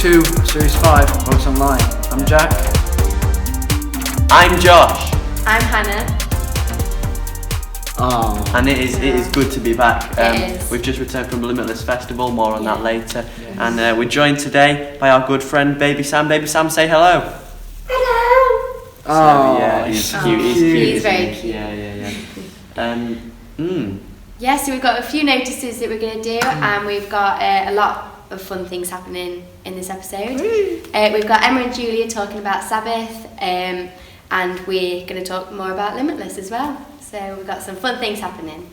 to Series 5 Votes Online. I'm Jack. I'm Josh. I'm Hannah. Oh. And it is good to be back. It is. We've just returned from Limitless Festival, more on that later. Yes. And we're joined today by our good friend Baby Sam. Baby Sam, say hello. Hello. Oh, yeah, he's cute. He's cute. cute. He's very isn't he? cute. Yeah. Yeah, so we've got a few notices that we're going to do, and we've got a lot of fun things happening in this episode. We've got Emma and Julia talking about Sabbath, and we're going to talk more about Limitless as well. So we've got some fun things happening.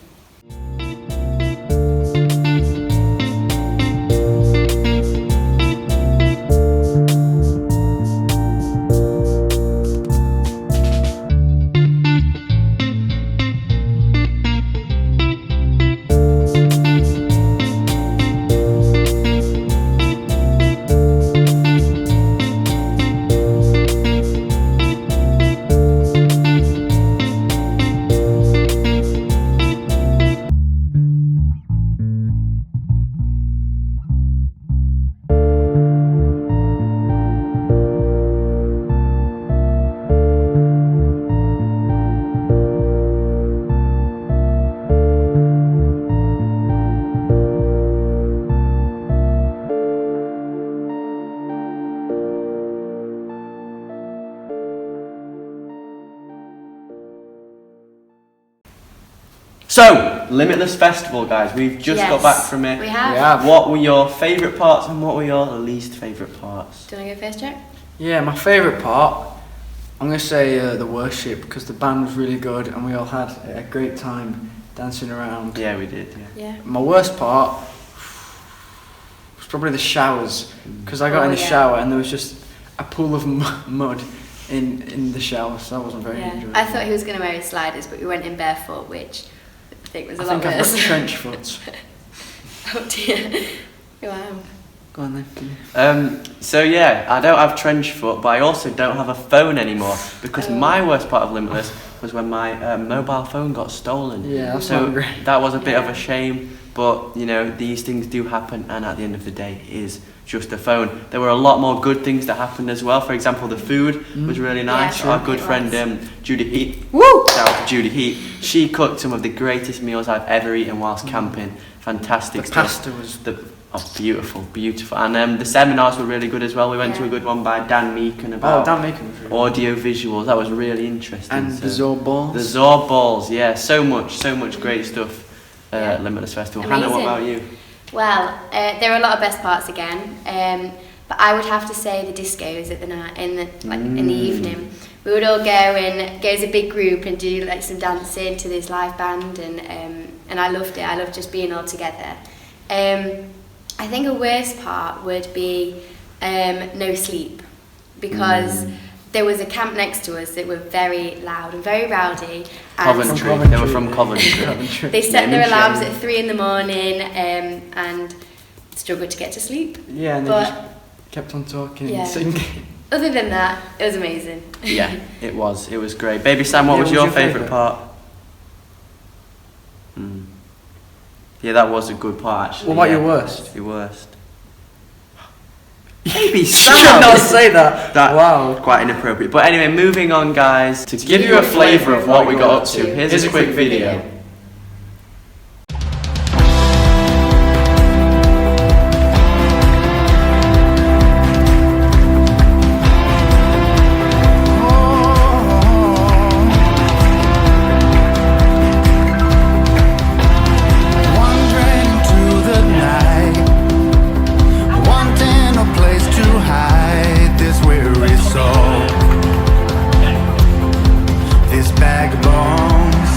So, Limitless Festival, guys. We've just got back from it. We have. What were your favourite parts and what were your least favourite parts? Do you want to go first, Jack? Yeah, my favourite part, I'm going to say the worship, because the band was really good and we all had a great time dancing around. Yeah, we did. Yeah. My worst part was probably the showers, because I got in the shower and there was just a pool of mud in the shower, so that wasn't very enjoyable. I thought he was going to wear his sliders, but we went in barefoot, which I think was a lot I've worse. got trench foot. Oh dear. Wow. Go on then. So yeah, I don't have trench foot, but I also don't have a phone anymore, because my worst part of Limitless was when my mobile phone got stolen. Yeah, that's so not great. that was a bit of a shame, but you know, these things do happen, and at the end of the day it is just a phone. There were a lot more good things that happened as well. For example, the food was really nice. Yeah, Our good it friend was. Judy Heat, Woo! shout out to Judy Heat, she cooked some of the greatest meals I've ever eaten whilst camping. Fantastic The stuff. pasta was Beautiful. And the seminars were really good as well. We went to a good one by Dan Meakin about Dan Meakin was really audio visuals. That was really interesting. And the Zorb balls. The Zorb balls, yeah. So much great stuff. Limitless Festival. Amazing. Hannah, what about you? Well, there are a lot of best parts again, but I would have to say the discos at the night, in the evening. We would all go as a big group and do like some dancing to this live band, and I loved it. I loved just being all together. I think a worst part would be no sleep, because there was a camp next to us that were very loud and very rowdy. Coventry. They were from Coventry. They set their alarms at 3 a.m. and struggled to get to sleep. Yeah, and they just kept on talking and singing. Other than that, it was amazing. Yeah, it was. It was great. Baby Sam, what was your favourite part? Yeah, that was a good part actually. What about your worst? Your worst. Baby Sam! You should not say that. Wow. Quite inappropriate. But anyway, moving on, guys. To give you a flavour of what we got up to, here's a quick video. This bag of bones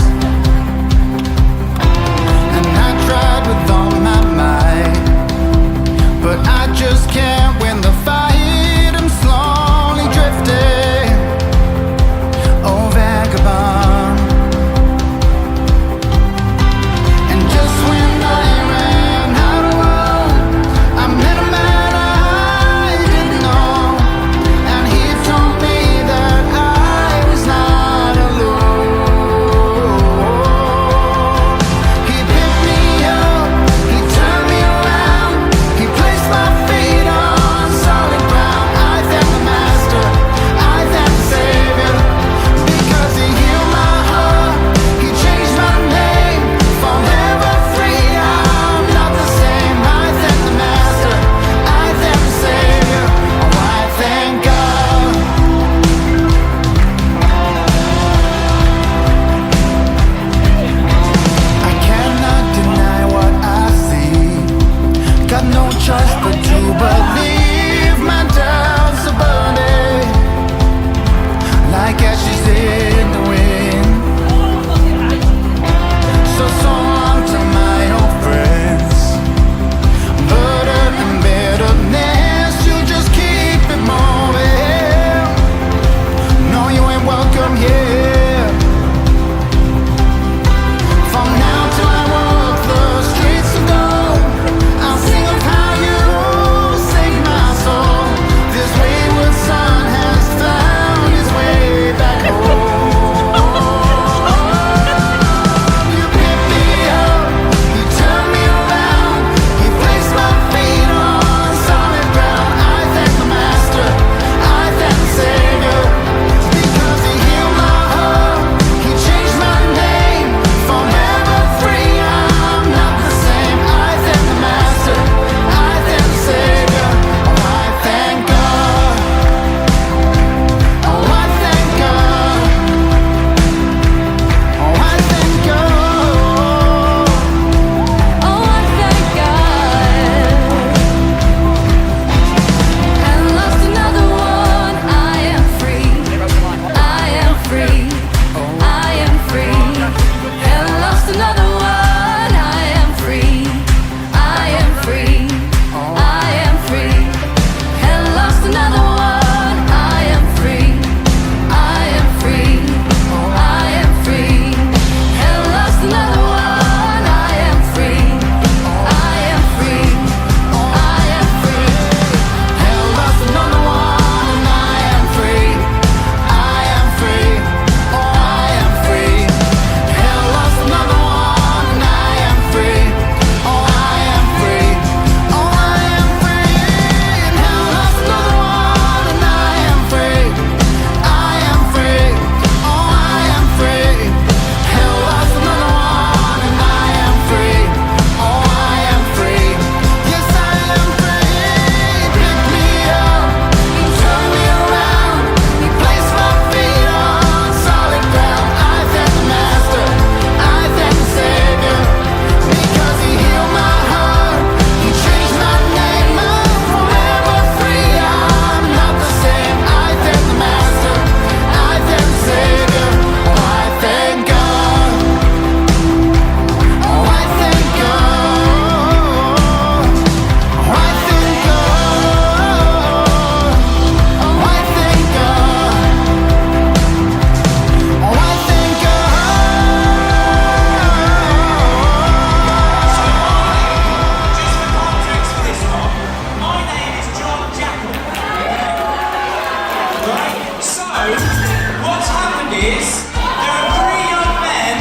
is there are three young men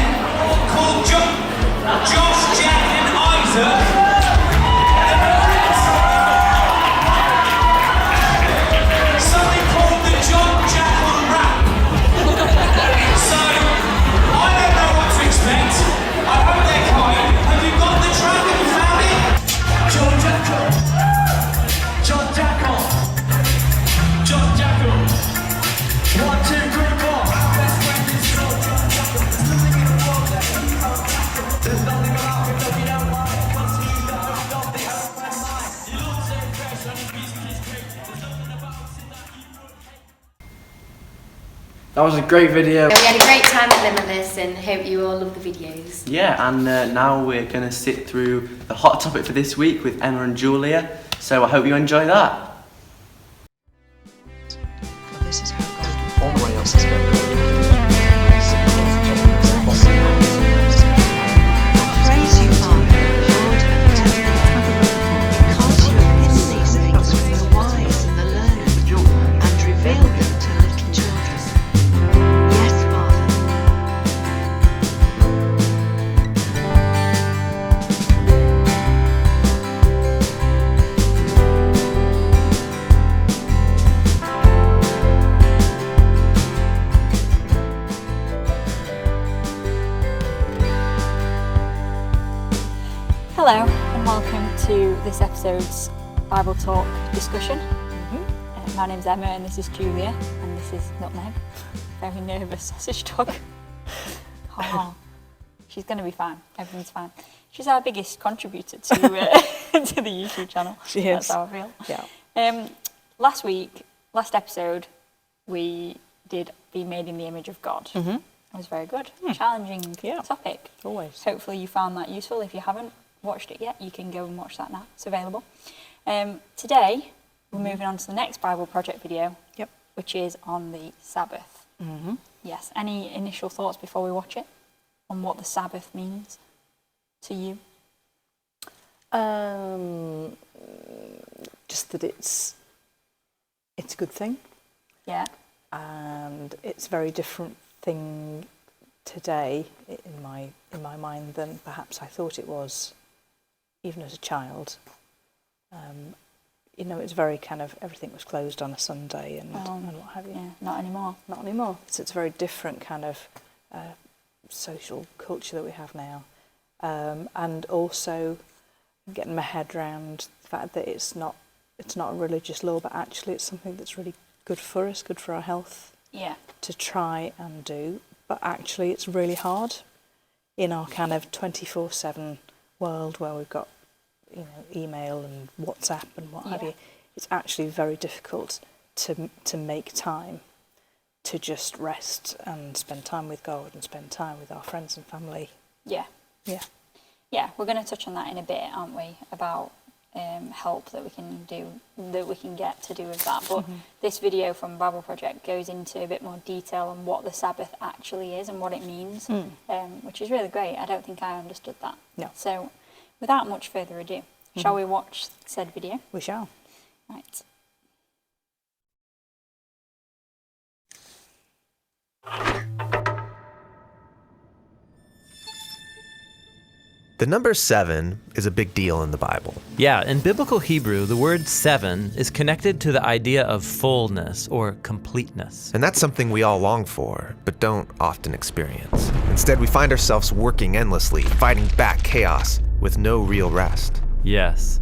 called Josh, Jack and Isaac. Something called the John Jackal Rap. So, I don't know what to expect. I hope they're kind. Have you got the track? Have you found it? John Jackal. John Jackal. John Jackal. 1, 2, 3, 4. Best friend is John Jackal. Living in a world that he can't tackle. There's nothing about him that we don't like. Once he's the host of the open mind. He looks so fresh and his music is great. There's nothing about him that he would hate. That was a great video. We had a great time at Limitless and hope you all love the videos. Yeah, and now we're going to sit through the hot topic for this week with Emma and Julia. So I hope you enjoy that. Well, this is how God all the way else is going. Praise you, Father, Lord, and Heavenly, because you have hidden these things from the wise and the learned, and revealed them to little children. Yes, Father. Hello and welcome to this episode's Bible Talk discussion. My name's Emma and this is Julia and this is Nutmeg. Very nervous sausage dog. Oh, she's going to be fine. Everything's fine. She's our biggest contributor to to the YouTube channel. She That's is. how I feel. Yeah. Last episode, we did Be Made in the Image of God. It was very good. Challenging Yeah. topic. Always. Hopefully you found that useful. If you haven't watched it yet, you can go and watch that now. It's available. Today, we're moving on to the next Bible project video, Yep. which is on the Sabbath. Yes. Any initial thoughts before we watch it on what the Sabbath means to you? Just that it's a good thing, Yeah. and it's a very different thing today in my mind than perhaps I thought it was, even as a child. It's very kind of everything was closed on a Sunday and what have you. Yeah. Not anymore. Not anymore. So it's a very different kind of social culture that we have now, and also getting my head around the fact that it's not a religious law, but actually it's something that's really good for us, good for our health Yeah. to try and do. But actually it's really hard in our kind of 24/7 world where we've got email and WhatsApp and what have you. It's actually very difficult to make time to just rest and spend time with God and spend time with our friends and family. Yeah. Yeah. Yeah, we're going to touch on that in a bit, aren't we? About help that we can get to do with that. But this video from Bible Project goes into a bit more detail on what the Sabbath actually is and what it means, which is really great. I don't think I understood that. No. So, without much further ado, shall we watch said video? We shall. Right. The number 7 is a big deal in the Bible. Yeah, in biblical Hebrew, the word 7 is connected to the idea of fullness or completeness. And that's something we all long for, but don't often experience. Instead, we find ourselves working endlessly, fighting back chaos with no real rest. Yes.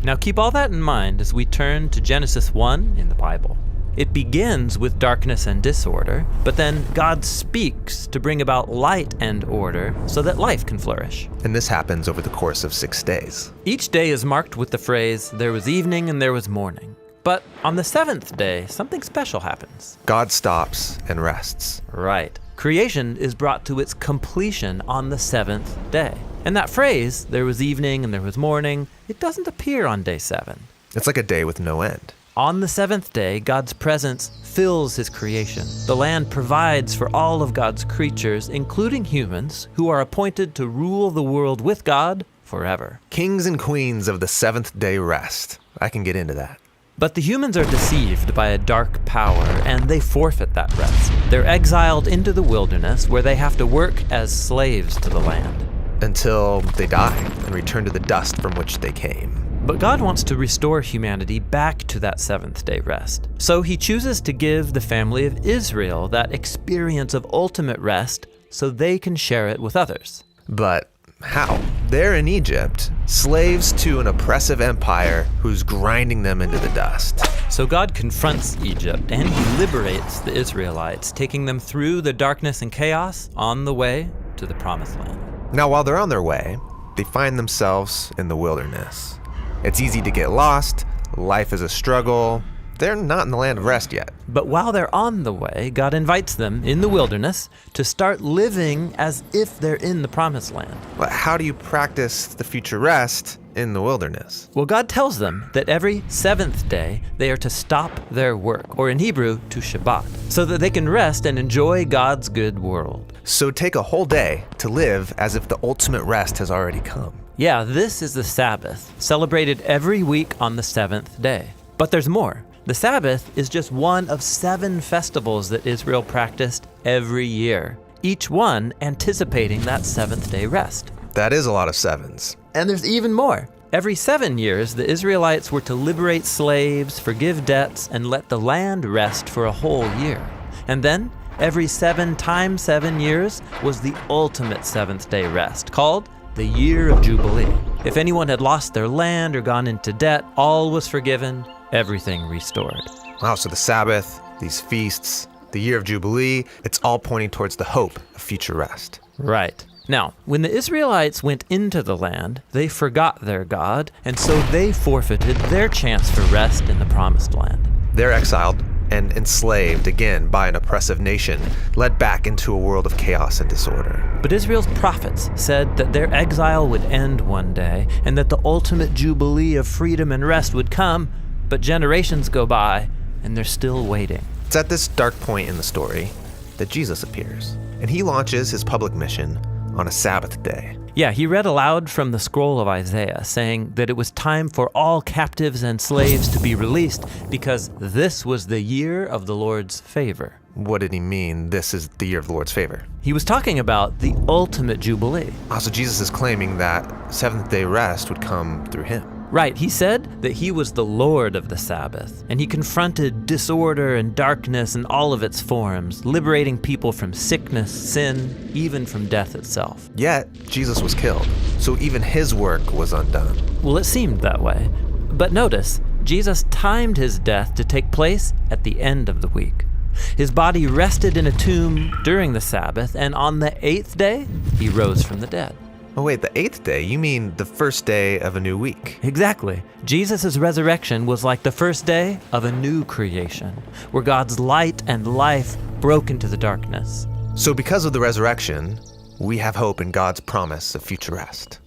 Now keep all that in mind as we turn to Genesis 1 in the Bible. It begins with darkness and disorder, but then God speaks to bring about light and order so that life can flourish. And this happens over the course of 6 days. Each day is marked with the phrase, "There was evening and there was morning." But on the 7th day, something special happens. God stops and rests. Right. Creation is brought to its completion on the 7th day. And that phrase, "There was evening and there was morning," it doesn't appear on day 7. It's like a day with no end. On the 7th day, God's presence fills his creation. The land provides for all of God's creatures, including humans, who are appointed to rule the world with God forever. Kings and queens of the 7th day rest. I can get into that. But the humans are deceived by a dark power, and they forfeit that rest. They're exiled into the wilderness, where they have to work as slaves to the land. Until they die and return to the dust from which they came. But God wants to restore humanity back to that seventh-day rest. So he chooses to give the family of Israel that experience of ultimate rest so they can share it with others. But how? They're in Egypt, slaves to an oppressive empire who's grinding them into the dust. So God confronts Egypt and he liberates the Israelites, taking them through the darkness and chaos on the way to the promised land. Now, while they're on their way, they find themselves in the wilderness. It's easy to get lost, life is a struggle. They're not in the land of rest yet. But while they're on the way, God invites them in the wilderness to start living as if they're in the promised land. But how do you practice the future rest in the wilderness? Well, God tells them that every seventh day they are to stop their work, or in Hebrew, to Shabbat, so that they can rest and enjoy God's good world. So take a whole day to live as if the ultimate rest has already come. Yeah, this is the Sabbath, celebrated every week on the seventh day. But there's more. The Sabbath is just one of 7 festivals that Israel practiced every year, each one anticipating that seventh-day rest. That is a lot of 7s. And there's even more. Every 7 years, the Israelites were to liberate slaves, forgive debts, and let the land rest for a whole year. And then, every 7 times 7 years was the ultimate seventh-day rest, called the Year of Jubilee. If anyone had lost their land or gone into debt, all was forgiven, everything restored. Wow, so the Sabbath, these feasts, the Year of Jubilee, it's all pointing towards the hope of future rest. Right. Now, when the Israelites went into the land, they forgot their God, and so they forfeited their chance for rest in the promised land. They're exiled and enslaved again by an oppressive nation, led back into a world of chaos and disorder. But Israel's prophets said that their exile would end one day, and that the ultimate jubilee of freedom and rest would come, but generations go by, and they're still waiting. It's at this dark point in the story that Jesus appears, and he launches his public mission on a Sabbath day. Yeah, he read aloud from the scroll of Isaiah, saying that it was time for all captives and slaves to be released because this was the year of the Lord's favor. What did he mean, this is the year of the Lord's favor? He was talking about the ultimate jubilee. So Jesus is claiming that seventh-day rest would come through him. Right, he said that he was the Lord of the Sabbath, and he confronted disorder and darkness in all of its forms, liberating people from sickness, sin, even from death itself. Yet, Jesus was killed, so even his work was undone. Well, it seemed that way. But notice, Jesus timed his death to take place at the end of the week. His body rested in a tomb during the Sabbath, and on the 8th day, he rose from the dead. Oh wait, the 8th day? You mean the first day of a new week? Exactly. Jesus' resurrection was like the first day of a new creation, where God's light and life broke into the darkness. So because of the resurrection, we have hope in God's promise of future rest.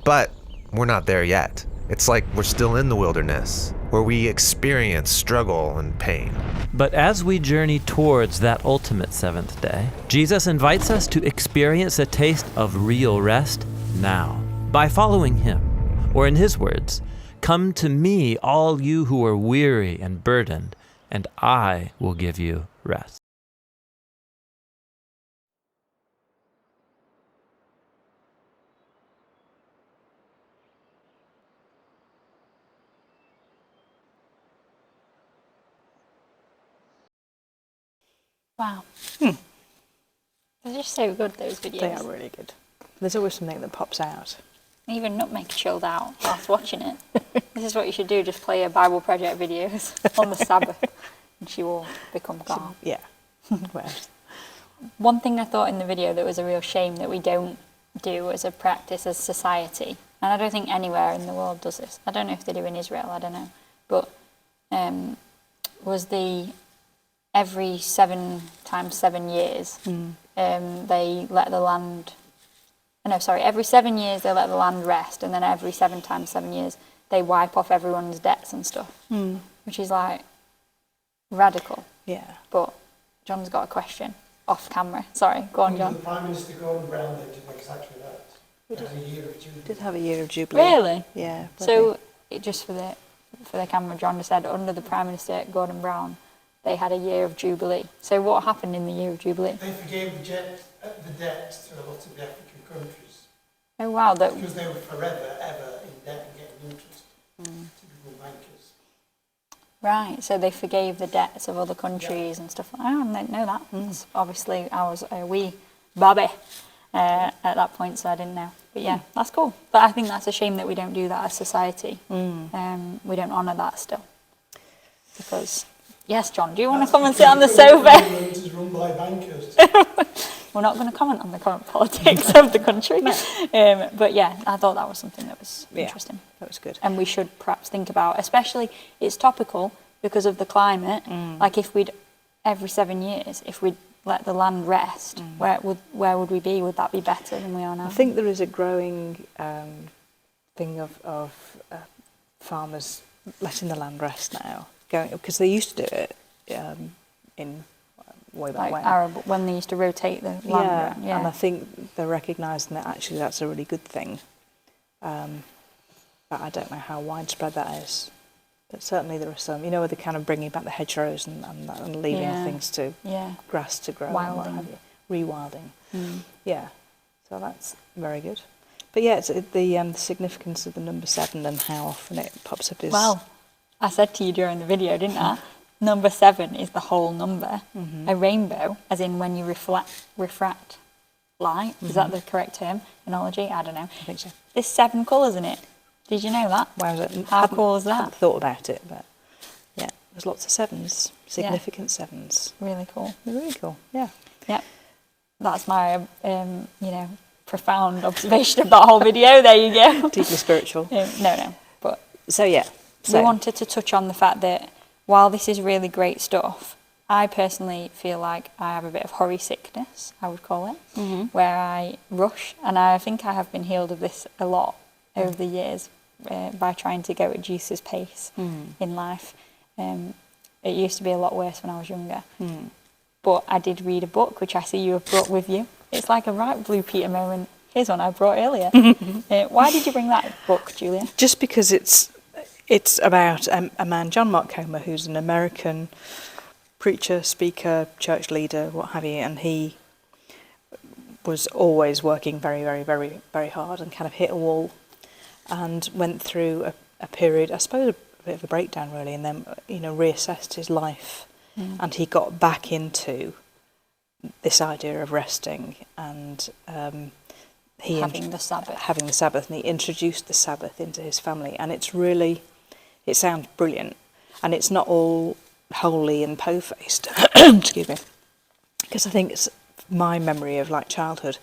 But we're not there yet. It's like we're still in the wilderness, where we experience struggle and pain. But as we journey towards that ultimate seventh day, Jesus invites us to experience a taste of real rest now by following him. Or in his words, "Come to me, all you who are weary and burdened, and I will give you rest." Wow. They're just so good, those videos. They are really good. There's always something that pops out. Even Nutmeg chilled out whilst watching it. This is what you should do, just play her Bible Project videos on the Sabbath and she will become calm. Yeah. Well, One thing I thought in the video that was a real shame that we don't do as a practice as society, and I don't think anywhere in the world does this, I don't know if they do in Israel, I don't know, but was the every 7 times 7 years they let the land, every 7 years they let the land rest, and then every 7 times 7 years they wipe off everyone's debts and stuff, which is like radical. yeah. But John's got a question off camera. Sorry, go on, John. The Prime Minister going round there to exactly that. We A year of Jubilee. did have a year of Jubilee. Really? Yeah. So it just for the for the camera, John just said, under the Prime Minister, Gordon Brown, they had a year of Jubilee. So what happened in the year of Jubilee? They forgave the debts to a lot of the African countries. Oh, wow. Because they were forever, ever in debt and getting interest. Typical bankers. Right, so they forgave the debts of other countries and stuff. I didn't know that. Obviously, I was a wee Bobby at that point, so I didn't know. But yeah, that's cool. But I think that's a shame that we don't do that as society. We don't honour that still. Because, yes, John, do you want to come and sit on the sofa? Is run by bankers. We're not going to comment on the current politics of the country. But yeah, I thought that was something that was interesting. That was good. And we should perhaps think about, especially it's topical because of the climate. Like if we'd, every 7 years, if we'd let the land rest, where would we be? Would that be better than we are now? I think there is a growing thing of farmers letting the land rest now, because they used to do it in way back like when. Arab, when they used to rotate the land around. And I think they're recognising that actually that's a really good thing. But I don't know how widespread that is. But certainly there are some, where they're kind of bringing back the hedgerows and leaving things to grass to grow. Wilding. And what have you. Rewilding. Yeah, so that's very good. But yeah, it's the significance of the number 7 and how often it pops up is... Well, I said to you during the video, didn't I? Number 7 is the whole number. A rainbow, as in when you refract light. Is that the correct terminology? I don't know. I think so. There's 7 colours in it. Did you know that? Wowza. How cool is I that? hadn't thought about it, but yeah, there's lots of 7s, significant 7s. Really cool. They're really cool, yeah. Yep. That's my, profound observation of that whole video. There you go. Deeply spiritual. No. But So yeah. we wanted to touch on the fact that while this is really great stuff, I personally feel like I have a bit of hurry sickness, I would call it, where I rush, and I think I have been healed of this a lot over the years by trying to go at Jesus' pace in life. It used to be a lot worse when I was younger. But I did read a book, which I see you have brought with you. It's like a right Blue Peter moment. Here's one I brought earlier. Why did you bring that book, Julia? Just because it's about a man, John Mark Comer, who's an American preacher, speaker, church leader, what have you, and he was always working very, very, very, very hard and kind of hit a wall and went through a period, I suppose a bit of a breakdown really, and then reassessed his life and he got back into this idea of resting and having the Sabbath, and he introduced the Sabbath into his family, and it sounds brilliant, and it's not all holy and po-faced. Excuse me, because I think it's my memory of like childhood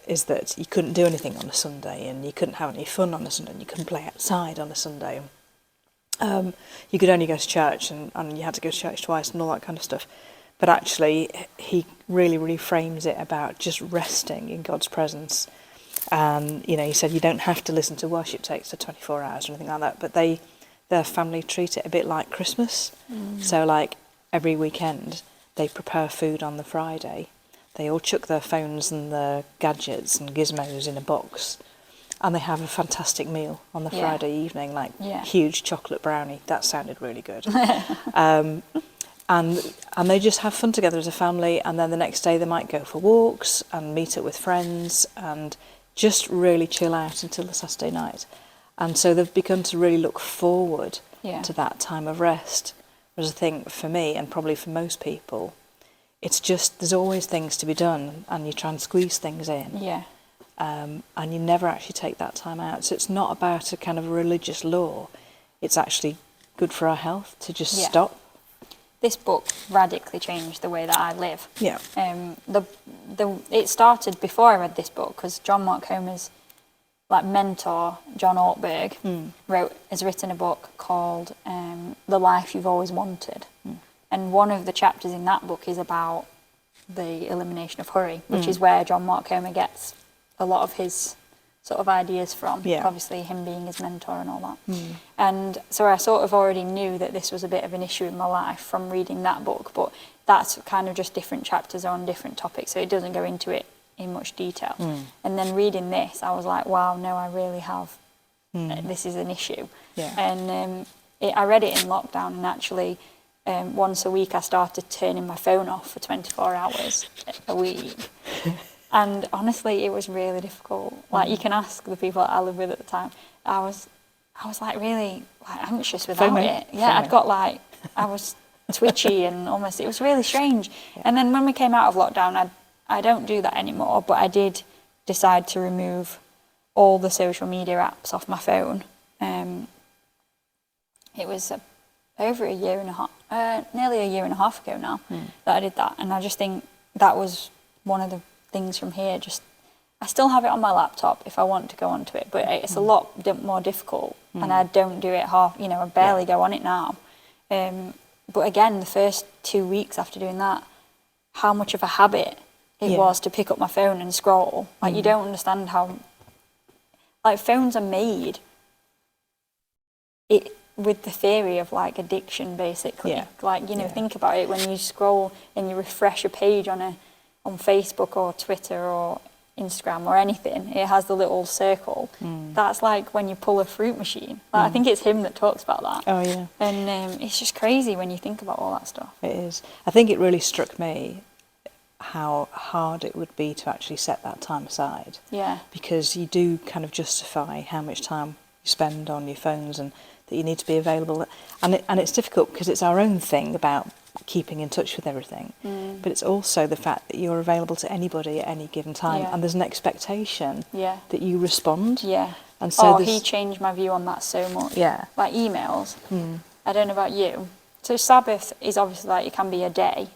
is that you couldn't do anything on a Sunday and you couldn't have any fun on a Sunday and you couldn't play outside on a Sunday. You could only go to church and you had to go to church twice and all that kind of stuff. But actually, he really, really frames it about just resting in God's presence. He said you don't have to listen to worship tapes for 24 hours or anything like that, but their family treat it a bit like Christmas. So like every weekend, they prepare food on the Friday. They all chuck their phones and their gadgets and gizmos in a box, and they have a fantastic meal on the Friday evening, like huge chocolate brownie. That sounded really good. And they just have fun together as a family, and then the next day they might go for walks and meet up with friends and just really chill out until the Saturday night. And so they've begun to really look forward to that time of rest. Whereas I think for me, and probably for most people, it's just there's always things to be done and you try and squeeze things in. And you never actually take that time out. So it's not about a kind of religious law. It's actually good for our health to just stop. This book radically changed the way that I live. Yeah. It started before I read this book because John Mark Comer's mentor, John Ortberg, has written a book called The Life You've Always Wanted. And one of the chapters in that book is about the elimination of hurry, which is where John Mark Comer gets a lot of his sort of ideas from. Obviously him being his mentor and all that. And so I sort of already knew that this was a bit of an issue in my life from reading that book, but that's kind of just different chapters on different topics, so it doesn't go into it in much detail. And then reading this, I was like, wow, no, I really have this is an issue. Yeah. And I read it in lockdown, and actually once a week I started turning my phone off for 24 hours a week. And honestly, it was really difficult. Like, you can ask the people that I lived with at the time. I was like really like anxious without it. Yeah, I'd got like, I was twitchy and almost, it was really strange. Yeah. And then when we came out of lockdown, I don't do that anymore, but I did decide to remove all the social media apps off my phone. It was over a year and a half, nearly a year and a half ago now that I did that. And I just think that was one of the things from here. Just, I still have it on my laptop if I want to go onto it, but it's a lot more difficult, and I don't do it I barely go on it now. But again, the first 2 weeks after doing that, how much of a habit it was to pick up my phone and scroll. Like, you don't understand how, like, phones are made with the theory of like addiction, basically. Yeah. Like, think about it, when you scroll and you refresh a page on Facebook or Twitter or Instagram or anything, it has the little circle. That's like when you pull a fruit machine. Like, I think it's him that talks about that. Oh yeah. And it's just crazy when you think about all that stuff. It is. I think it really struck me how hard it would be to actually set that time aside. Yeah. Because you do kind of justify how much time you spend on your phones, and that you need to be available. And it's difficult because it's our own thing about keeping in touch with everything, but it's also the fact that you're available to anybody at any given time, and there's an expectation that you respond. Yeah. And so he changed my view on that so much. Yeah. Like emails. I don't know about you. So Sabbath is obviously like, it can be a day,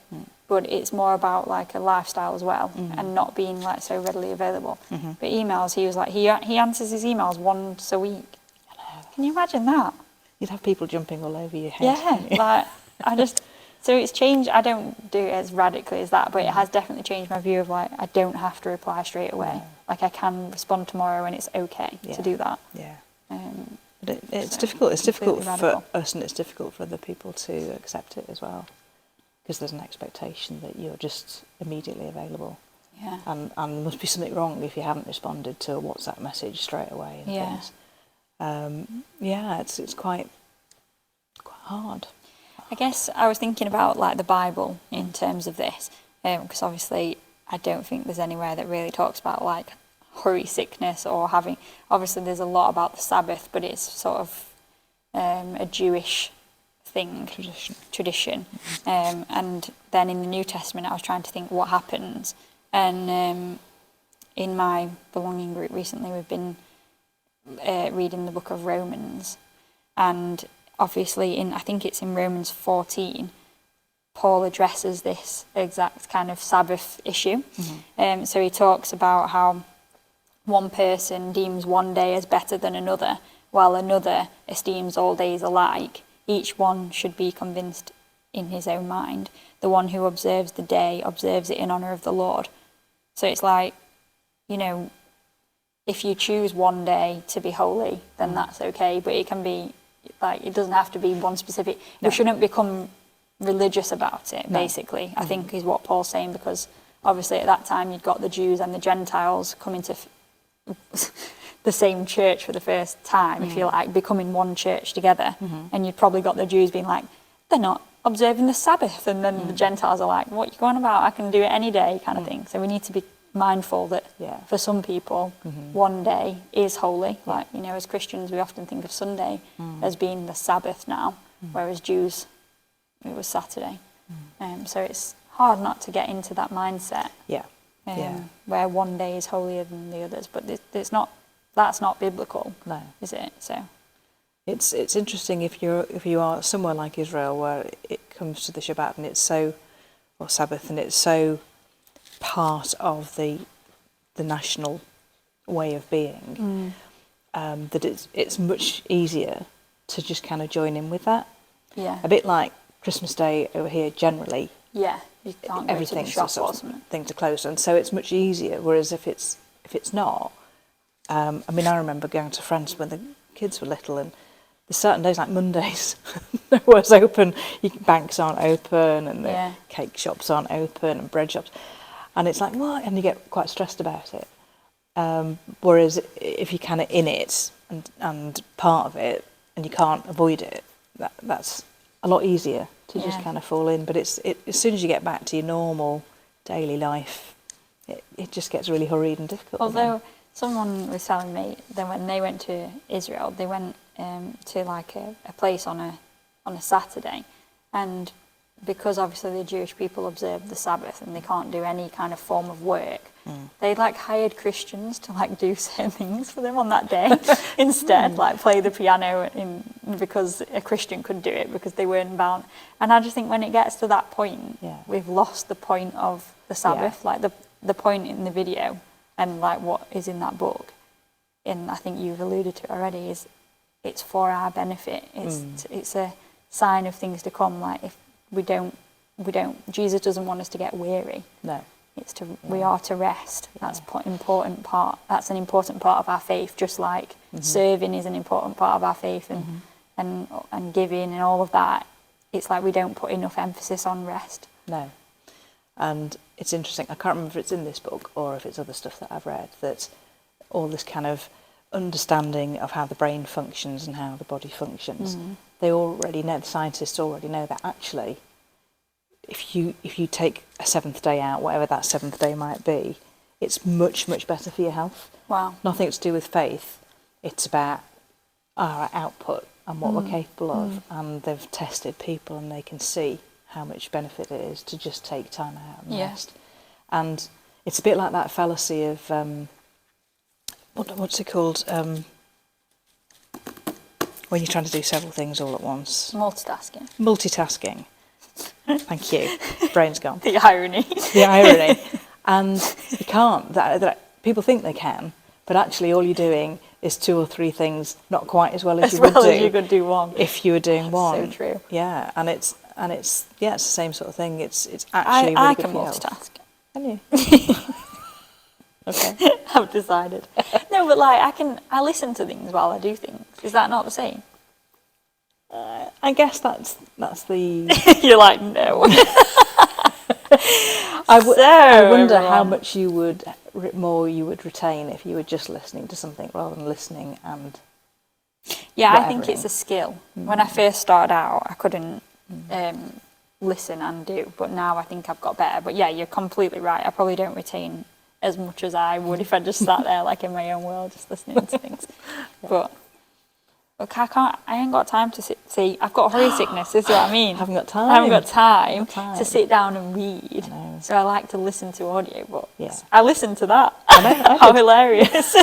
but it's more about like a lifestyle as well, and not being like so readily available. But emails, he was like, he answers his emails once a week. Can you imagine that? You'd have people jumping all over your head. Yeah, like, so it's changed. I don't do it as radically as that, but it has definitely changed my view of like, I don't have to reply straight away. No. Like, I can respond tomorrow, and it's okay to do that. Yeah. But it's difficult. It's difficult for us, and it's difficult for other people to accept it as well, because there's an expectation that you're just immediately available. Yeah. And there must be something wrong if you haven't responded to a WhatsApp message straight away and things. It's quite hard. I guess I was thinking about like the Bible in terms of this, because obviously I don't think there's anywhere that really talks about like hurry sickness or having. Obviously, there's a lot about the Sabbath, but it's sort of a Jewish thing, tradition. And then in the New Testament, I was trying to think what happens. And in my belonging group recently, we've been reading the book of Romans, and obviously I think it's in Romans 14, Paul addresses this exact kind of Sabbath issue. So he talks about how one person deems one day as better than another, while another esteems all days alike. Each one should be convinced in his own mind. The one who observes the day observes it in honour of the Lord. So it's like, if you choose one day to be holy, then that's okay. But it can be, like, it doesn't have to be one specific. No. We shouldn't become religious about it, basically, I think is what Paul's saying, because obviously at that time you'd got the Jews and the Gentiles coming to the same church for the first time, if you like, becoming one church together. And you'd probably got the Jews being like, they're not observing the Sabbath. And then the Gentiles are like, what are you going about? I can do it any day, kind of thing. So we need to be mindful that for some people, one day is holy. Like, as Christians, we often think of Sunday as being the Sabbath now, whereas Jews, it was Saturday. So it's hard not to get into that mindset. Where one day is holier than the others, but it's not. That's not biblical, is it? So it's interesting if you are somewhere like Israel, where it comes to the Shabbat and it's so, or Sabbath, and it's so part of the national way of being, that it's much easier to just kind of join in with that. Yeah. A bit like Christmas Day over here generally. Yeah. You can't go to the shop or something. Things are closed, and so it's much easier. Whereas if it's not, I remember going to France when the kids were little, and there's certain days like Mondays, nowhere's open. Banks aren't open, and the cake shops aren't open, and bread shops, and it's like what? And you get quite stressed about it. Whereas if you're kind of in it, and part of it, and you can't avoid it, that's a lot easier to just kind of fall in. But as soon as you get back to your normal daily life, it just gets really hurried and difficult. Although someone was telling me that when they went to Israel, they went to like a place on a Saturday, and because obviously the Jewish people observe the Sabbath and they can't do any kind of form of work, they like hired Christians to like do certain things for them on that day instead, like play the piano because a Christian could do it because they weren't bound. And I just think when it gets to that point, we've lost the point of the Sabbath, like the point in the video and like what is in that book. And I think you've alluded to it already, is it's for our benefit. It's a sign of things to come. Like if we don't, Jesus doesn't want us to get weary. No. It's we are to rest. That's important part. That's an important part of our faith, just like serving is an important part of our faith, and giving and all of that. It's like we don't put enough emphasis on rest. No. And it's interesting, I can't remember if it's in this book or if it's other stuff that I've read, that all this kind of understanding of how the brain functions and how the body functions, they already know, the scientists already know that actually if you take a seventh day out, whatever that seventh day might be, it's much, much better for your health. Wow. Nothing to do with faith. It's about our output and what we're capable of. And they've tested people and they can see how much benefit it is to just take time out and rest. And it's a bit like that fallacy of, what's it called? When you're trying to do several things all at once. Multitasking. Thank you. Brain's gone. The irony. The irony. And you can't. That people think they can, but actually all you're doing is 2 or 3 things not quite as well as you would do. As you could do one. If you were doing one. So true. Yeah, and it's it's the same sort of thing. It's actually really I good can for your health. multitask. Can you? Okay. I've decided. No, but like I listen to things while I do things. Is that not the same? I guess that's the. You're like, no. I wonder how much more you would retain if you were just listening to something rather than listening and. Yeah, I think it's a skill. When I first started out, I couldn't listen and do, but now I think I've got better. But yeah, you're completely right. I probably don't retain as much as I would if I just sat there like in my own world, just listening to things. But. Look, I ain't got time to see. I've got hurry sickness, this is what I mean. I haven't got time. I haven't got time to sit down and read. So I like to listen to audiobooks. Yeah. I listen to that. I know, How hilarious.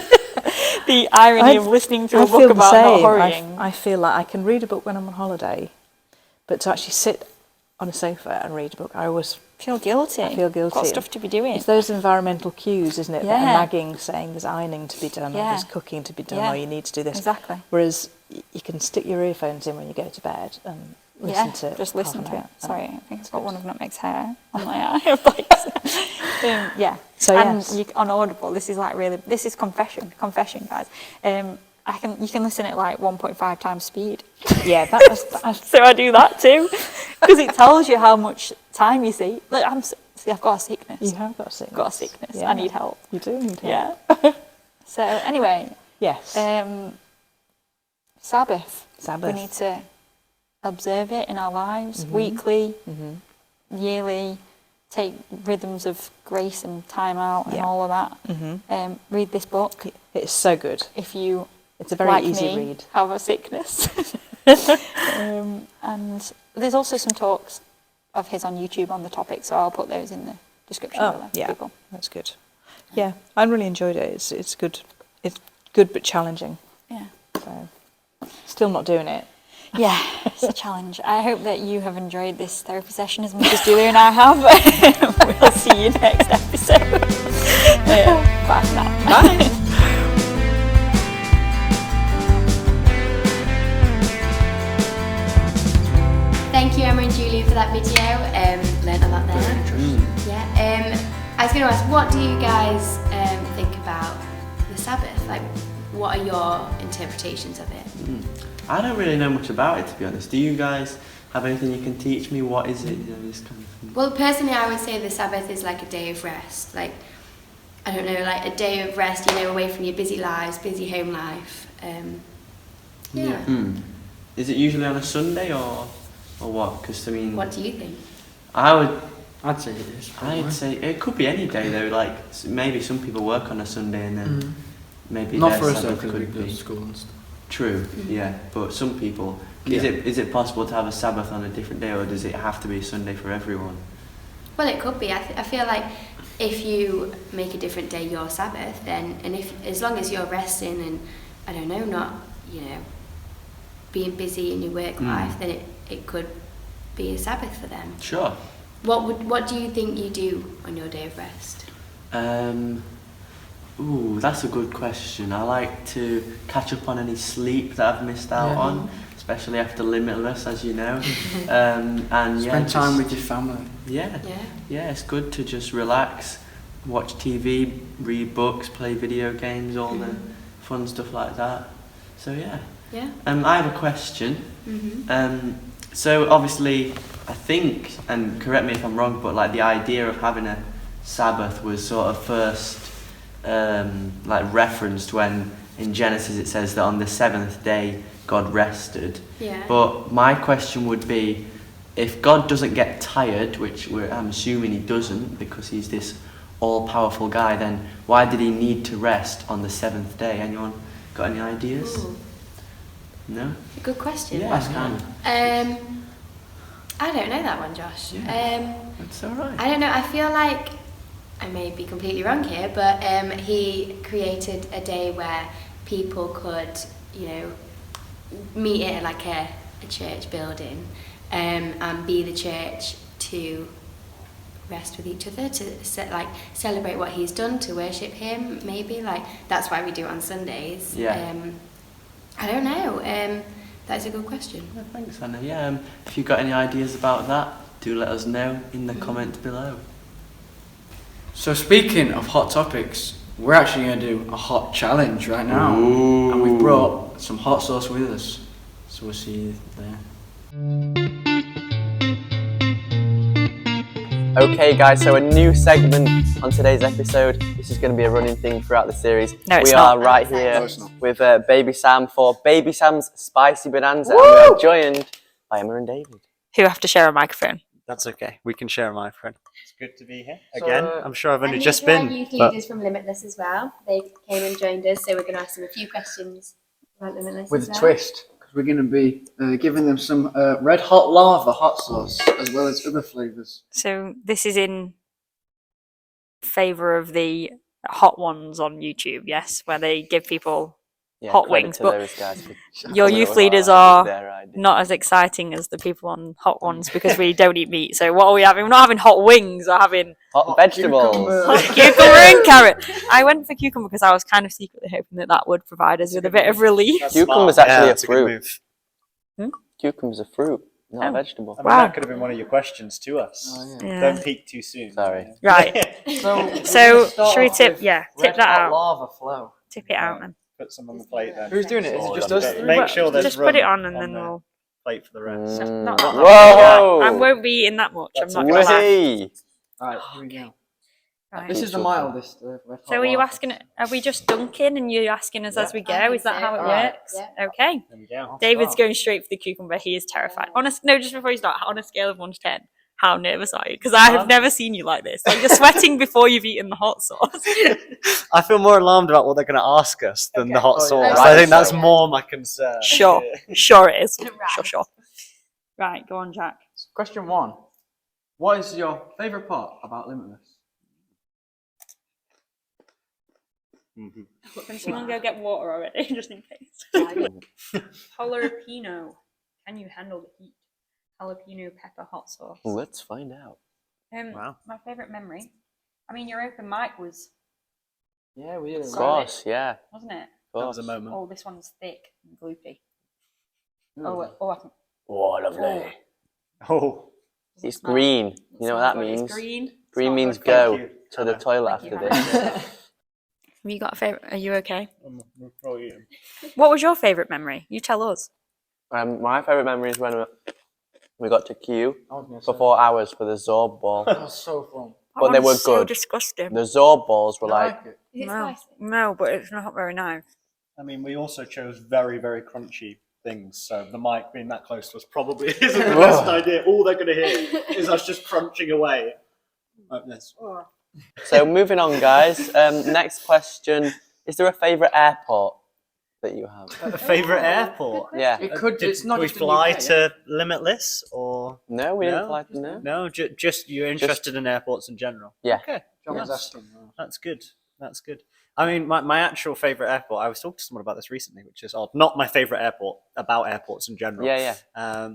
The irony of listening to a book about not hurrying. I feel like I can read a book when I'm on holiday, but to actually sit on a sofa and read a book, I always feel guilty. I feel guilty. Got stuff to be doing. It's those environmental cues, isn't it? That are nagging, saying there's ironing to be done, or there's cooking to be done, or you need to do this. Exactly. Whereas you can stick your earphones in when you go to bed and listen to it. Just listen to it. Sorry, I think I've got one of Nutmeg's hair on my eye. Yeah. So and on Audible, this is confession, guys. You can listen at like 1.5 times speed. Yeah, so I do that too, because it tells you how much time you see. Like I've got a sickness. You have got a sickness. Got a sickness. Yeah. I need help. You do need help. Yeah. So anyway. Yes. Sabbath. Sabbath. We need to observe it in our lives weekly, yearly. Take rhythms of grace and time out and all of that. Read this book. It's so good. If you. It's a very like easy me, read. Have a sickness. And there's also some talks of his on YouTube on the topic, so I'll put those in the description below. Yeah, people. That's good. Yeah, I really enjoyed it. It's good. It's good but challenging. Yeah. So, still not doing it. Yeah, it's a challenge. I hope that you have enjoyed this therapy session as much as Julia and I have. We'll see you next episode. Bye for now. Bye. Thank you, Emma and Julia, for that video. Learned a lot there. Yeah. I was going to ask, what do you guys think about the Sabbath? Like, what are your interpretations of it? I don't really know much about it, to be honest. Do you guys have anything you can teach me? What is it? This kind of thing? Well, personally, I would say the Sabbath is like a day of rest. Like, I don't know, like a day of rest, away from your busy lives, busy home life. Yeah. Is it usually on a Sunday or what? Because I mean, What do you think? I'd say it is. probably. I'd say it could be any day though. Like maybe some people work on a Sunday and then maybe Not their for us though, Sabbath because we could go to be. school and stuff. True, yeah, but some people. Is it possible to have a Sabbath on a different day, or does it have to be Sunday for everyone? Well, it could be. I feel like if you make a different day your Sabbath, then as long as you're resting and I don't know, not being busy in your work life, then it could be a Sabbath for them. Sure. What do you think you do on your day of rest? That's a good question. I like to catch up on any sleep that I've missed out on, especially after Limitless, as you know. And Spend time with your family. Yeah, it's good to just relax, watch TV, read books, play video games, all the fun stuff like that. So yeah. I have a question. So obviously, I think, and correct me if I'm wrong, but like the idea of having a Sabbath was sort of first like referenced when in Genesis it says that on the seventh day God rested. But my question would be, if God doesn't get tired, which I'm assuming he doesn't because he's this all-powerful guy, then why did he need to rest on the seventh day? Anyone got any ideas? Ooh. No? Good question. Yeah. I don't know that one, Josh. That's alright. I don't know. I feel like I may be completely wrong here, but he created a day where people could, meet at like a church building and be the church to rest with each other, to celebrate what he's done, to worship him. Maybe that's why we do it on Sundays. I don't know. That's a good question. Thanks, Anna. If you've got any ideas about that, do let us know in the comments below. So speaking of hot topics, we're actually going to do a hot challenge right now. Ooh. And we brought some hot sauce with us. So we'll see you there. Okay guys, so a new segment on today's episode. This is going to be a running thing throughout the series. No, it's we not. are right here No, it's not. with Baby Sam for Baby Sam's Spicy Bonanza. And we are joined by Emma and David. Who have to share a microphone. That's okay. We can share a microphone. It's good to be here So, again. I'm sure I've only And just these are our been. youth But leaders from Limitless as well. They came and joined us, so we're going to ask them a few questions about Limitless With as a well. twist, because we're going to be giving them some red hot lava hot sauce, as well as other flavours. So this is in favour of the hot ones on YouTube, yes, where they give people hot credit wings, to but those guys for your coming up youth with leaders their are idea. not as exciting as the people on hot ones because we don't eat meat. So what are we having? We're not having hot wings, we're having Hot vegetables. cucumber and carrot. I went for cucumber because I was kind of secretly hoping that would provide us with a bit of relief. that's Cucumber's smart. actually a that's fruit. good move. Cucumber's a fruit, not a Oh. vegetable. I mean, Wow. that could have been one of your questions to us. Oh, Yeah. Don't peek too soon. Sorry. Right. So Should we tip? Yeah, tip that out. Lava flow. Tip it out then. Put some on the plate then. Who's doing it? Is it just But us three? Make sure there's Just rum put it on and then the we'll. plate for the rest. Not that Whoa! I won't be eating that much. That's I'm not gonna lie. Way. Right, here we go. Right. This is the mildest. Red hot So are you lava. asking? Are we just dunking and you're asking us as we I go? think Is that so. how it Alright. works? Yeah. Okay. There we go. David's going straight for the cucumber. He is terrified. Just before you start, on a scale of 1 to 10, how nervous are you? Because I have never seen you like this. Like you're sweating before you've eaten the hot sauce. I feel more alarmed about what they're going to ask us than the hot Oh, yeah. sauce. Right. I think that's Yeah. more my concern. Sure it is. Right. Sure. Right, go on, Jack. Question 1. What is your favourite part about Limitless? Can someone go get water already, just in case? Jalapeno. Can you handle the heat? Jalapeno pepper hot sauce. Let's find out. Wow. My favourite memory. I mean, your open mic was, Yeah, we did it. Of course, yeah. wasn't it? That was a moment. Oh, this one's thick and gloopy. Right. I can. Oh, lovely. Oh, It's green. You know what that It's means? green. Green It's means not go Thank you, to the Anna. toilet Thank after you, this. Have you got a favourite? Are you okay? we'll probably eat 'em. What was your favourite memory? You tell us. My favourite memory is when we got to queue I was gonna for say. 4 hours for the Zorb ball. That was so fun. But they That were one's so good. disgusting. The Zorb balls were I like, like it. Is it No, spicy? no, but it's not very nice. I mean, we also chose very, very crunchy things, so the mic being that close to us probably isn't the best idea. All they're going to hear is us just crunching away like this. So moving on, guys. Next question: is there a favourite airport that you have? A favourite airport? Yeah. It could. Did It's not we just fly in the UK, to Limitless or No, we didn't No? fly to no. no? Just you're interested in airports in general. Yeah. Okay. John was Yes. asking. That's good. That's good. I mean, my actual favourite airport, I was talking to someone about this recently, which is odd. Not my favourite airport, about airports in general. Yeah,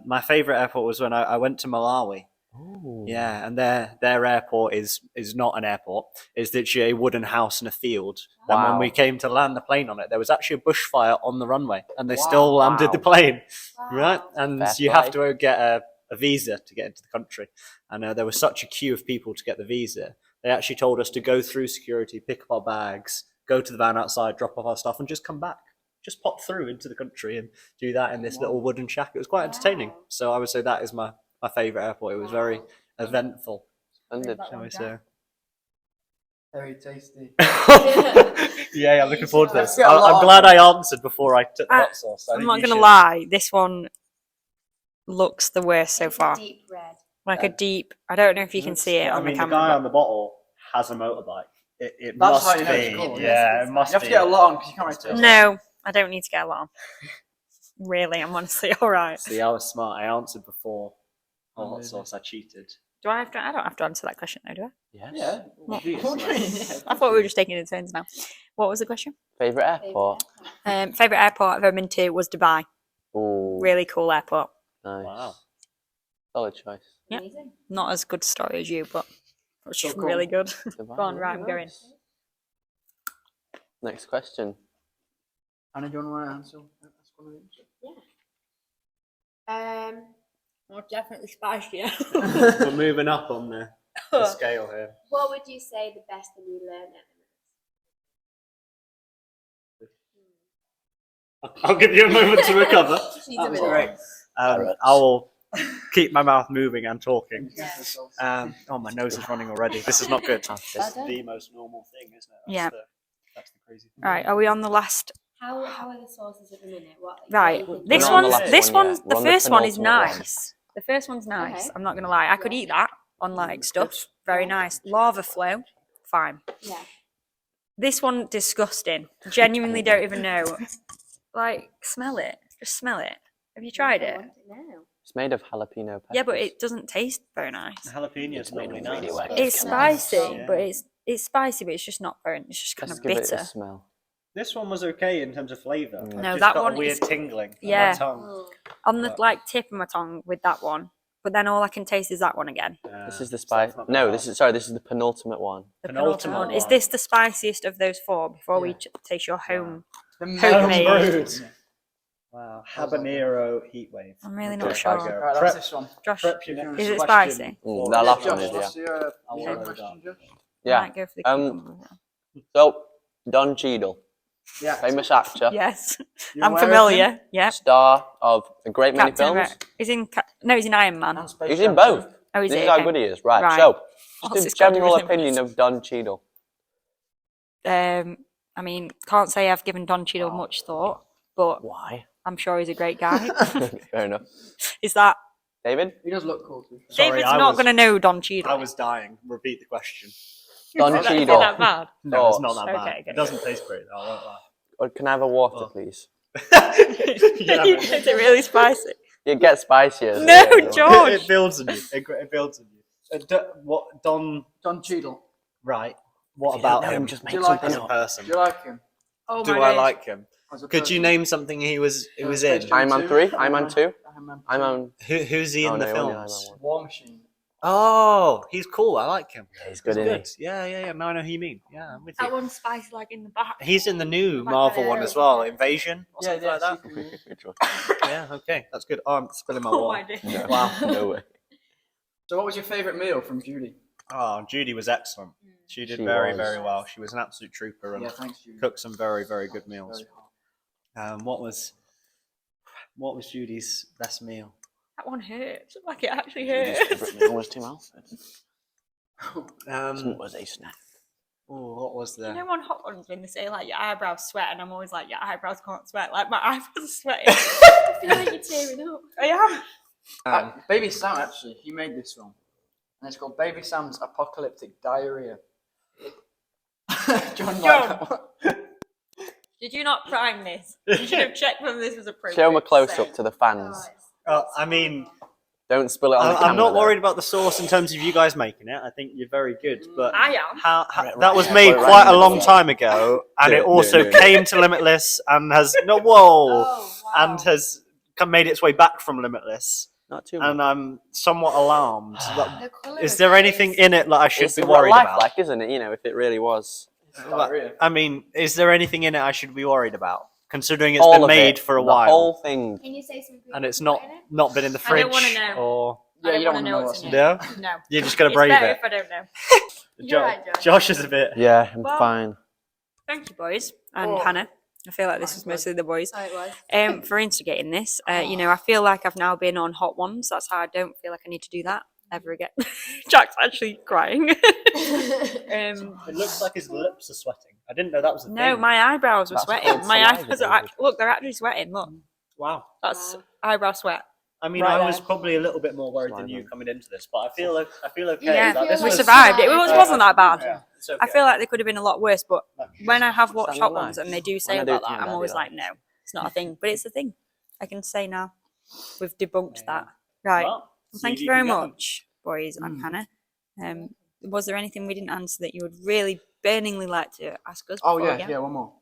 My favourite airport was when I went to Malawi. Ooh. Yeah, and their airport is not an airport. It's literally a wooden house in a field. And Wow. when we came to land the plane on it, there was actually a bushfire on the runway, and they still landed the plane. Right? And Fair you play. have to get a visa to get into the country. And there was such a queue of people to get the visa. They actually told us to go through security, pick up our bags, go to the van outside, drop off our stuff, and just come back. Just pop through into the country and do that in this little wooden shack. It was quite entertaining. So I would say that is my favourite airport. It was very eventful, Splendid. shall we say. Very tasty. Yeah, I'm looking forward to this. Let's get a lot I'm of glad I answered before I took the hot sauce. I I'm think not you going to should. lie, this one looks the worst so It's far. Deep red. Like a deep, I don't know if you can see it I on mean, the the guy camera. on the bottle has a motorbike. It That's must how you know be. it's cool. Yeah, it must You have to be. get a lot on because you can't really taste it. No, I don't need to get along. Really, I'm honestly alright. See, I was smart. I answered before hot sauce. I cheated. Do I have to? I don't have to answer that question though, do I? Yes. Yeah. What? Yeah. I thought we were just taking it in turns now. What was the question? Favourite airport? Favourite airport I've ever been to was Dubai. Ooh, Really cool airport. nice. Wow. Solid choice. Yep. Amazing. Not as good story as you, but it's So cool. really good. Go Go on, right, I'm going. Next question. Anna, do you want to answer? Ask one of these? Oh, definitely spicy. We're moving up on the scale here. What would you say the best thing you learned at I'll give you a moment to recover. She's That a was minute. great. I will keep my mouth moving and talking. Yeah. Oh, my nose is running already. This is not good. Well This is done. the most normal thing, isn't it? Yeah. That's the crazy thing. Right, are we on the last? How are the sauces at the minute? What? Right, what are you this We're not on the one's last this one one's yet. We're the on the first one is penultimate one. nice. The first one's nice. Okay. I'm not gonna lie. I could eat that on like stuff. Very nice. Lava flow, fine. Yeah. This one disgusting. Genuinely don't even know. Like, smell it. Just smell it. Have you tried I it? want it now. It's made of jalapeno peppers. Yeah, but it doesn't taste very nice. Jalapenos normally really nice. well. It's nice. spicy, Yeah. but it's spicy, but it's just not very. It's just kind Let's of give it bitter. a smell. This one was okay in terms of flavour. No, I've just that got one a weird is- tingling Yeah. on my tongue. Oh. On the like tip of my tongue with that one, but then all I can taste is that one again. This is the so spice. that's not No, bad. this is the penultimate one. The Penultimate penultimate one. one. Is this the spiciest of those four? Before we taste your home. The Homemade. brewed. Wow, habanero heatwave. I'm really not Okay, sure. I go. Right, that's Prep- this one. Josh, prep your next is it question spicy? for That last Josh. one is, What's your I'll your load question, up. Josh? I Yeah. might go for the cucumber. So, Don Cheadle, Yeah. famous actor, Yes, You're I'm aware of him? familiar. Yep. star of a great many Captain films. America. He's in. No, he's in Iron Man. And Space He's in Jam both. 2. Oh, is This he? is how Okay. good he is. Right. Right. So, What's just this a got to do general with opinion Limitless? of Don Cheadle. I mean, can't say I've given Don Cheadle much thought, but Why? I'm sure he's a great guy. Fair enough. Is that David? He does look cool, to be fair. Sorry, David's I not was- going to know Don Cheadle? I was dying. Repeat the question. Don Is it Cheadle. that bad? No, it's not that Okay, bad. okay. It doesn't taste great. Though, I won't lie. Or can I have a water, Oh. please? Yeah, Is it really spicy? It gets spicier. No, Yeah. George. it builds on you. It builds on you. What Don? Don Cheadle. Right. What If you don't about know him? him, just Do make you like as something a up. person? Do you like him? Oh Do my I days. like him? As a Could you person? name something he was in? Space Iron Man 3, Iron Man 2, Iron Man Iron 2. Man. Who's he in Oh, the no, only Iron films? Man 1. War Machine. Oh, he's cool. I like him. Yeah, he's He's good, isn't good. Yeah. Now I know who you mean. Yeah, I'm with That you. one's spicy like in the back. He's in the new Back Marvel there. one as well, Invasion or something like that. Secret War. he? Which one? Yeah, okay, that's good. Oh, I'm spilling my Oh water. my days. No. Wow. No way. So what was your favourite meal from Judy? Oh, Judy was excellent. She did She very, was. very well. She was an absolute trooper and Yeah, thanks, Judy. cooked some very, very good meals. Very hard. What was Judy's best meal? That one hurts. Like it actually His hurts. favourite meal was Tim Alford. Um, Was a snack. Oh, what was there? You know, on Hot Ones when they say like your eyebrows sweat, and I'm always like, your eyebrows can't sweat. Like my eyebrows are sweating. I feel like you're tearing up. I am. Baby Sam, actually, he made this one. And it's called Baby Sam's Apocalyptic Diarrhea. John. Did you not prime this? You should have checked whether this was appropriate. Show them a close-up to the fans. I mean, don't spill it on the camera. I'm not worried about the sauce in terms of you guys making it. I think you're very good, but I am. How that was made quite a long time ago, and it also came to Limitless and has and has made its way back from Limitless. Not too much. And I'm somewhat alarmed. Is there anything in it that I should be worried about? It's like, isn't it? You know, if it really was. I mean, is there anything in it I should be worried about? Considering it's been made for a while. The whole thing. Can you say some And it's not been in the fridge. I don't want to know. Or Yeah, you don't want to know what's in it. No? No. You're just going to It's brave better it. if I don't know. You're right, Josh. Josh is a bit. Yeah, I'm Well, fine. Thank you, boys, and Hannah. I feel like this was mostly the boys. Oh, it was. For instigating this. You know, I feel like I've now been on Hot Ones. That's how I don't feel like I need to do that ever again. Jack's actually crying. It looks like his lips are sweating. I didn't know that was a thing. No, my eyebrows were That's sweating. called My saliva, eyebrows are look, they're actually sweating. Look, Wow. that's eyebrow sweat. I mean, Right I was there. probably a little bit more worried than you coming into this, but I feel okay. Yeah, Like, this we was- survived. It wasn't that bad. Yeah, it's okay. I feel like they could have been a lot worse, but when I have watched Stand Hot alive. Ones and they do say When I do about it to that, you, I'm I'll always do like, no, it's not a thing. But it's a thing. I can say now. We've debunked that. Right. Well, Well, thank see you if very can get them. much, boys and Hannah. Was there anything we didn't answer that you would really burningly like to ask us? Oh, before we yeah, go? one more.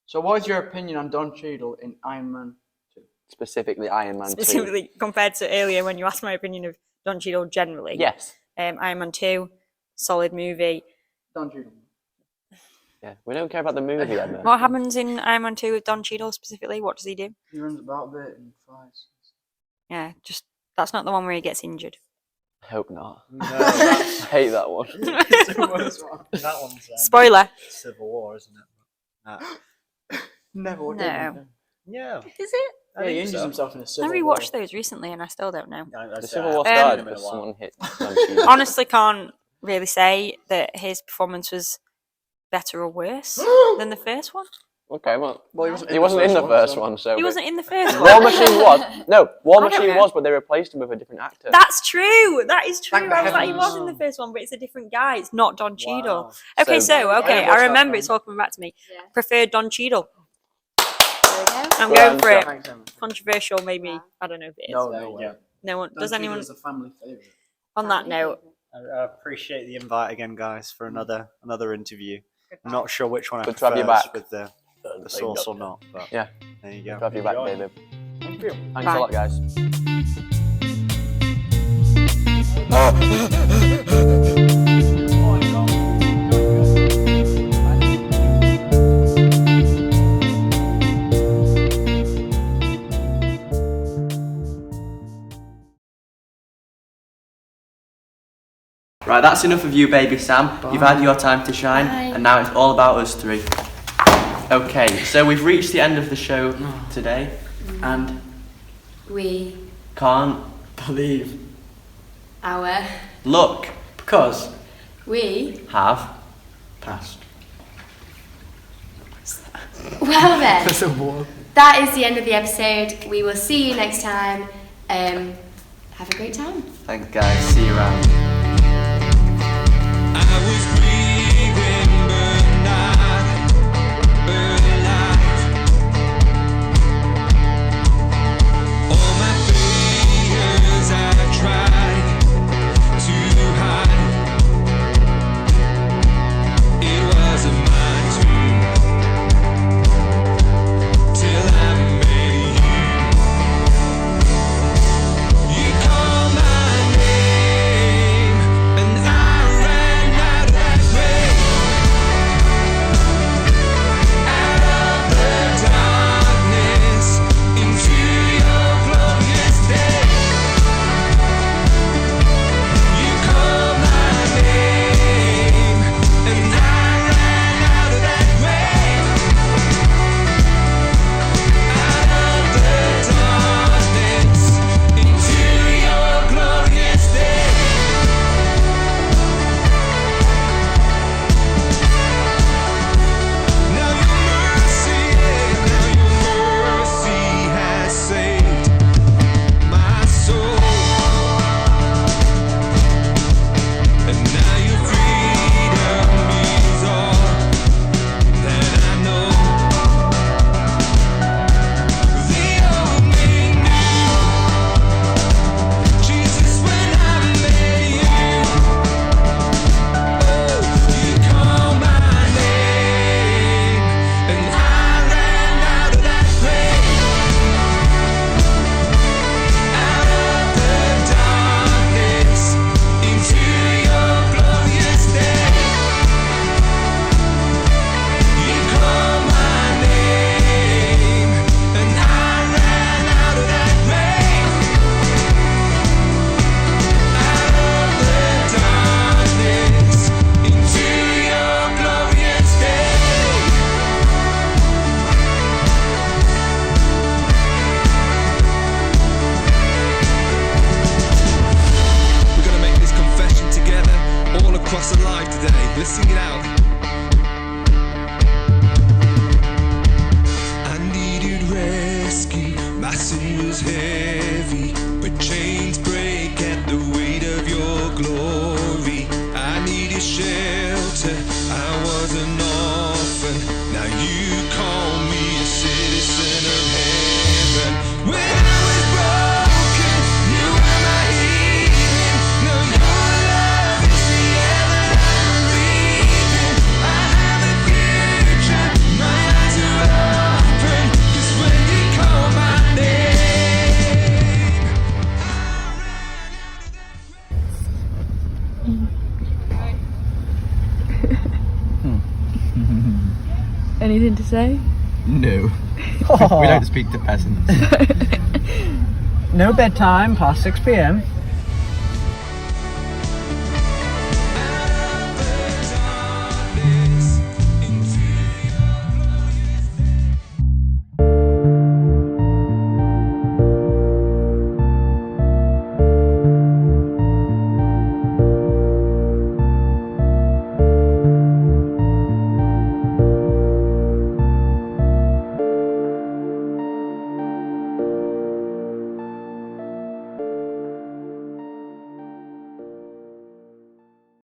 So, what is your opinion on Don Cheadle in Iron Man 2? Specifically Iron Man 2. Specifically compared to earlier when you asked my opinion of Don Cheadle generally. Yes. Iron Man 2, solid movie. Don Cheadle. Yeah, we don't care about the movie, Emma. What happens in Iron Man 2 with Don Cheadle specifically? What does he do? He runs about a bit and flies. Yeah, just that's not the one where he gets injured. I hope not. No, I hate that one. that one's Spoiler. Civil War, isn't it? Never would. No. Yeah. Is it? Yeah, he injures himself in a I Civil War. rewatched those recently and I still don't know. The Civil War started because someone hit Don Cheadle. Honestly, can't really say that his performance was better or worse than the first one. Okay, well, he he wasn't in the first one, so... He wasn't in the first one. War Machine was. No, War I don't Machine know. was, but they replaced him with a different actor. That's true. That is true. Thank the I was like, he heavens. was in the first one, but it's a different guy. It's not Don Cheadle. Wow. Okay, So- I remember it's all coming back to me. Yeah. Preferred Don Cheadle. There we go. I'm Good going for answer. it. Thanks, Emma. Controversial, maybe. Wow. I don't know if it is. No, There no you way. go. No one. Don Does anyone? Cheadle's a family favourite. On that note, I appreciate the invite again, guys, for another interview. I'm not sure which one I Good to prefer have you back. with the sauce or not, but Yeah. there you go. Good to have you back, Enjoy. David. Thank you. Thanks Bye. a lot, guys. Right, that's enough of you, baby Sam. You've had your time to shine, Bye. and now it's all about us three. Okay, so we've reached the end of the show today, and We can't Believe. our look Because we have past. well then. That's a war. That is the end of the episode. We will see you next time. Have a great time. Thanks, guys. See you around. I was breathing, but not alive. All my fears I tried to hide. It wasn't mine till I met you. You call my name. life today. Let's sing it out. I needed rescue, my sin was heavy, but chains break at the weight of your glory. I needed shelter, I was an orphan, now you call me a citizen of heaven. When I was broken, you were my healing. No, your love is the air that I'm breathing. I have a future, my eyes are open, 'cause when you call my name, Anything to say? No. Oh. We don't speak to peasants. No bedtime past 6 p.m.